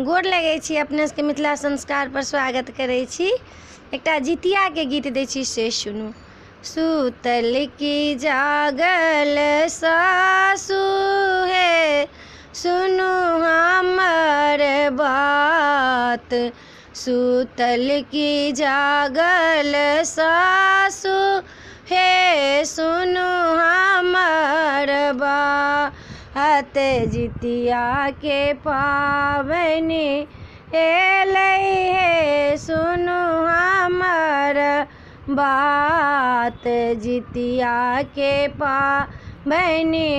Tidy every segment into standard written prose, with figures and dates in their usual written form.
गोर लगै छी, अपने सबके मिथिला संस्कार पर स्वागत करै छी। एकटा जितिया के गीत दै छी से सुनू। सूतल की जागल सासु हे, सुनू हमर बात। सूतल की जागल सासु हे, सुनू हमर बात। जितिया के पाबनि एलै हे, सुनू हमर बात। जितिया के पाबनि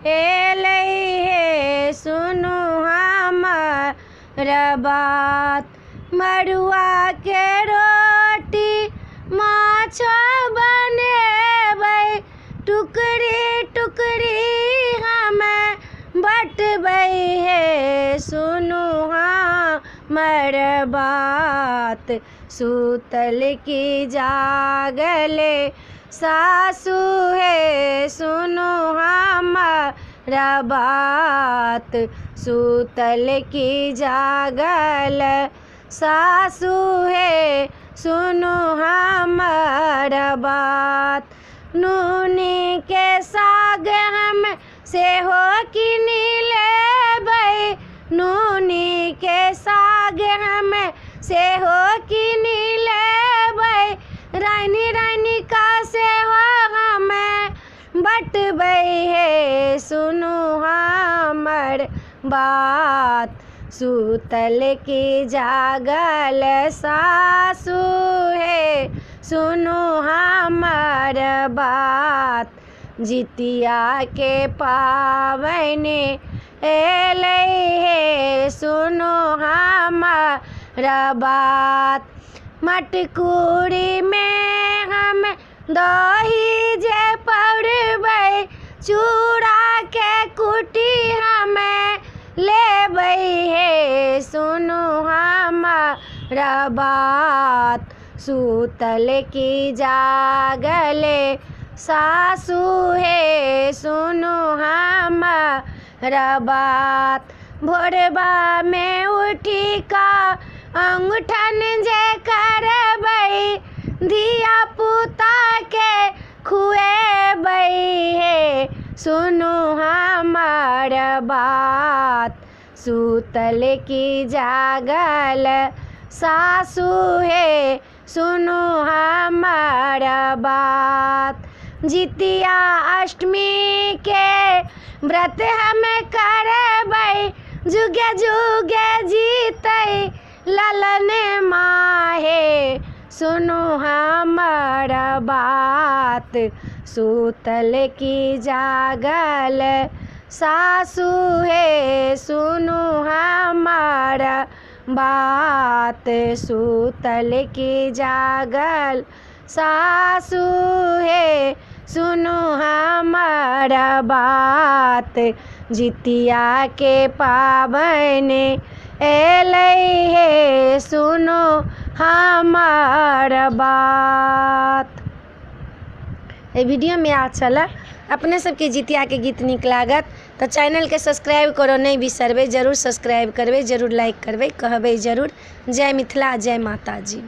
एलै हे, सुनू हमर बात। मड़ुआ के रोटी माछ बनेबै, टुकड़ी टुकड़ी बटबै हे, सुनू हमर बात। सूतल की जागल सासु हे, सुनू हमर बात। सूतल की जागल सासु हे, सुनू हमर बात। नूनी के साग हम सेहो किनी लेबै, नूनी के साग हम सेहो किनी लेबै। रानी रानी का सेहो हम बटबै हे, सुनू हमर बात। सूतल की जागल सासु हे, सुनू हमर बात। जितिया के पाबनि एलै हे, सुनू हमर बात। मटकुरी में हम दही जे पौरबै, चूड़ा के कुटी हम लेबै हे, सुनू हमर बात। सूतल की जागल सासु हे, सुनू हमर बात। भोरबा में उठी कऽ अंगूठन जे करबै, धिया पुता के खुएबै हे, सुनू हमर बात। सूतल की जागल सासु हे, सुनू हमर बात। जितिया अष्टमी के व्रत हम करबै, जुगे जुगे जीतै ललन माहे, सुनू हमर बात। सूतल की जागल सासु हे, सुनू हमर बात। सूतल की जागल सासु हे, सुनू हमर बात। जितिया के पाबनि एलै हे, सुनू हमर बात। ये वीडियो में अच्छा लगा, अपने सबके जितिया के गीत नीक लागत तो चैनल के सब्सक्राइब करो नहीं बिसरबै, जरूर सब्सक्राइब करबै, जरूर लाइक करबै, कहबै जरूर। जय मिथिला, जय माता जी।